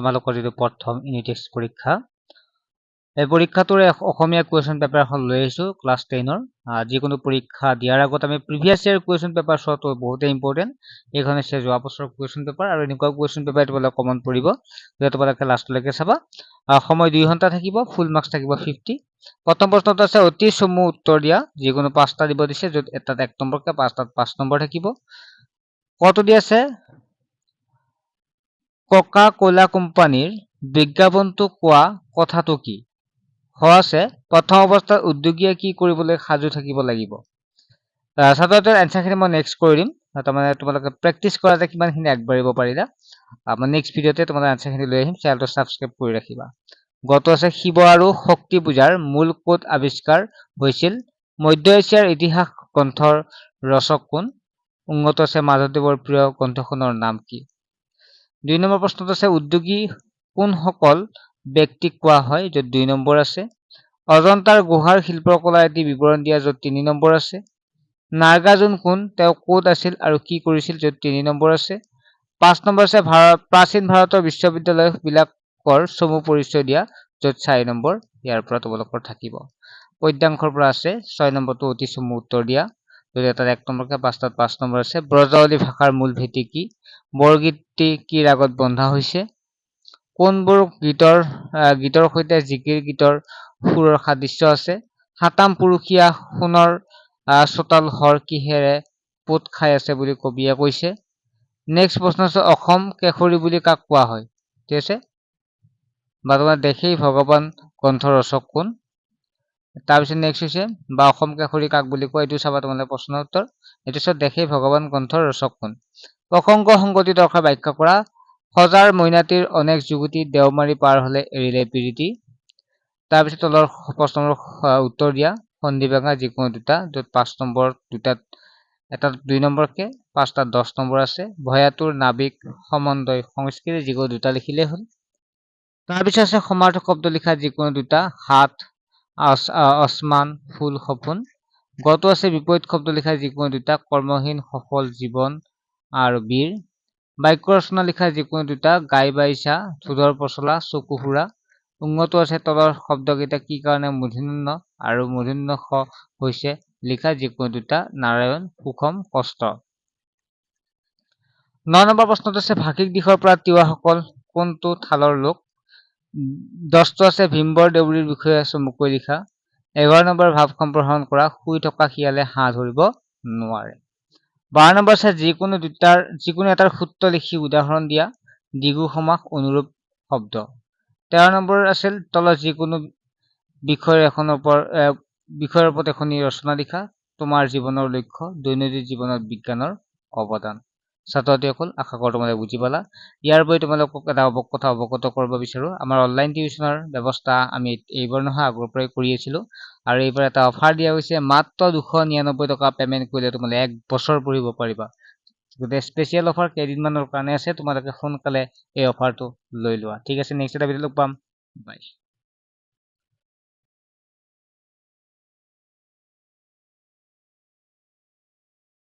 তোমালোকৰ যিটো প্ৰথম ইউনিট টেষ্ট পৰীক্ষা এই পৰীক্ষাটোৰ অসমীয়া কুৱেশ্যন পেপাৰ এখন লৈ আহিছো ক্লাছ 10ৰ যিকোনো পৰীক্ষা দিয়াৰ আগত আমি প্ৰিভিয়াছ ইয়াৰ কুৱেশ্যন পেপাৰ চোৱাটো বহুত ইম্পৰ্টেন্ট এইখন আছে যোৱা বছৰৰ কুৱেশ্যন পেপাৰ আৰু এনেকুৱা কুৱেশ্যন পেপাৰ তোমালোকক কমন পৰিব যে তোমালোকে লাষ্টলৈকে চাবা সময় 2 ঘণ্টা থাকিব ফুল মাৰ্কস থাকিব 50 প্ৰথম প্ৰশ্নটো আছে অতি চমু উত্তৰ দিয়া যিকোনো 5টা দিব দিছে য'ত এটাত 1 নম্বৰকে 5টাত 5 নম্বৰ থাকিব কত দি আছে কোকা কোলা কোম্পানীৰ বিজ্ঞাপনটো কোৱা কথাটো কি আছে প্ৰথম অৱস্থাত উদ্যোগীয়ে কি কৰিবলৈ সাজু থাকিব লাগিব ছাত্ৰছাত্ৰীৰ এনসাৰখিনি মই নেক্সট কৰি দিম তাৰমানে তোমালোকে প্ৰেক্টিছ কৰাতে কিমানখিনি আগবাঢ়িব পাৰিলা মই নেক্সট ভিডিঅ'তে তোমালোকৰ এনসাৰখিনি লৈ আহিম চেনেলটো সাবস্ক্ৰাইব কৰি ৰাখিবা গত আছে শিৱ আৰু শক্তি পূজাৰ মূল কোড আৱিষ্কাৰ হৈছিল মধ্য এছিয়াৰ ইতিহাস গ্ৰন্থৰ ৰচক কোন উন্নত আছে মাধৱদেৱৰ প্ৰিয় গ্ৰন্থখনৰ নাম কি 2 নম্বৰ প্ৰশ্নটো আছে উদ্যোগী কোনসকল ব্যক্তিক কোৱা হয় য'ত 2 নম্বৰ আছে অজন্তাৰ গুহাৰ শিল্পকলা এটি বিৱৰণ দিয়া য'ত 3 নম্বৰ আছে নাগাৰ্জুন কোন তেওঁ ক'ত আছিল আৰু কি কৰিছিল য'ত 3 নম্বৰ আছে 5 নম্বৰ আছে প্ৰাচীন ভাৰতৰ বিশ্ববিদ্যালয় বিলাকৰ চমু পৰিচয় দিয়া য'ত 4 নম্বৰ ইয়াৰ পৰা তোমালোকৰ থাকিব পদ্যাংশৰ পৰা আছে 6 নম্বৰটো অতি চমু উত্তৰ দিয়া যদি এটা 1 নম্বৰকে 5টাত 5 নম্বৰ আছে ব্ৰজাৱলী ভাষাৰ মূল ভেটি কি বৰগীতটি কি ৰাগত বন্ধা হৈছে কোনবোৰ গীতৰ সৈতে জিকিৰ গীতৰ সুৰৰ সাদৃশ্য আছে হাতাম পুৰুষীয়া সোণৰ চতাল হৰ কিহেৰে পোত খাই আছে বুলি কবিয়ে কৈছে নেক্সট প্ৰশ্ন আছে অসম কেশৰী বুলি কাক কোৱা হয় ঠিক আছে বা তোমাৰ দেখেই ভগৱান গ্ৰন্থৰ ৰচক কোন তাৰপিছত নেক্সট হৈছে বা অসম কেশৰী কাক বুলি কয় এইটো চাবা তোমালোকে প্ৰশ্নৰ উত্তৰ এইটো চব দেখেই ভগৱান গ্ৰন্থৰ ৰচক কোন প্ৰসংগ সংগতি দৰ্শাই ব্যাখ্যা কৰা সজাৰ মইনাটিৰ অনেক যুগতি দেওমাৰি পাৰ হলে এৰিলে প্ৰীতি তাৰপিছত তলৰ প্ৰশ্নৰ উত্তৰ দিয়া সন্ধি ভাঙা যিকোনো দুটা য'ত 5 নম্বৰ দুটাত এটাত 2 নম্বৰকে 5টাত 10 নম্বৰ আছে ভয়াতুৰ নাবিক সমন্বয় সংস্কৃতি যিকোনো দুটা লিখিলে হ'ল তাৰপিছত আছে সমাৰ্থক শব্দ লিখা যিকোনো দুটা হাত আসমান ফুল সপোন গত আছে বিপৰীত শব্দ লিখা যিকোনো দুটা কৰ্মহীন সফল জীৱন আৰু বীৰ বাক্য ৰচনা লিখা যিকোনো দুটা গাই বাইছা ধুধৰ পচলা চকু ফুৰা উন্নত আছে তলৰ শব্দকেইটা কি কাৰণে মূৰ্ধন্য আৰু মূৰ্ধন্য খ হৈছে লিখা যিকোনো দুটা নাৰায়ণ সুখম কষ্ট 9 নম্বৰ প্ৰশ্নটো আছে ভাষিক দিশৰ পৰা তিৱাসকল কোনটো থালৰ লোক 10টো আছে ভীমবৰ দেউৰীৰ বিষয়ে চমুকৈ লিখা 11 নম্বৰ ভাৱ সম্প্ৰসাৰণ কৰা শুই থকা শিয়ালে হাঁহ ধৰিব নোৱাৰে 12 নম্বৰ আছে যিকোনো এটাৰ সূত্ৰ লিখি উদাহৰণ দিয়া দ্বিগু সমাস অনুৰূপ শব্দ 13 নম্বৰ আছিল তলত যিকোনো বিষয়ৰ ওপৰত এখনি ৰচনা লিখা তোমাৰ জীৱনৰ লক্ষ্য দৈনন্দিন জীৱনত বিজ্ঞানৰ অৱদান ছাত্ৰছাত্ৰীসকল আশা কৰোঁ তোমালোকে বুজি পালা ইয়াৰ উপৰি তোমালোকক এটা কথা অৱগত কৰিব বিচাৰো আমাৰ অনলাইন টিউচনৰ ব্যৱস্থা আমি এইবাৰ নহয় আগৰ পৰাই কৰি আছিলো আৰু এইবাৰ এটা অফাৰ দিয়া হৈছে মাত্ৰ 299 টকা পেমেন্ট কৰিলে তোমালোকে 1 বছৰ পঢ়িব পাৰিবা গতে স্পেশাল অফাৰ কেইদিনমানৰ কাৰণে আছে তোমালোকে সোনকালে এই অফাৰটো লৈ লোৱা ঠিক আছে নেক্সট এটা ভিডিঅ' লগ পাম বাই